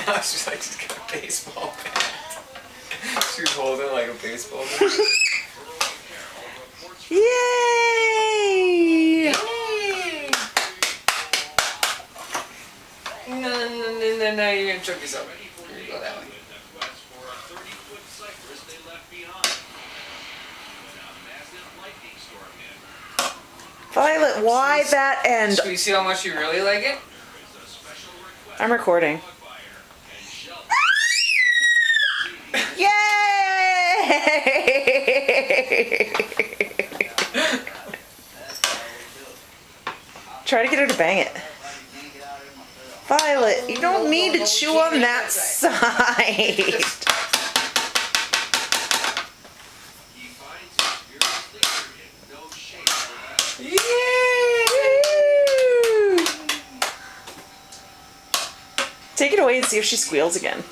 Now she's like, she's got a baseball bat. She's holding like a baseball bat. Yay! No, you're gonna choke yourself. You're gonna go that way. Violet, why that end? So you see how much you really like it? I'm recording. Yay! Try to get her to bang it. Violet, you don't need to chew on that side. Take it away and see if she squeals again.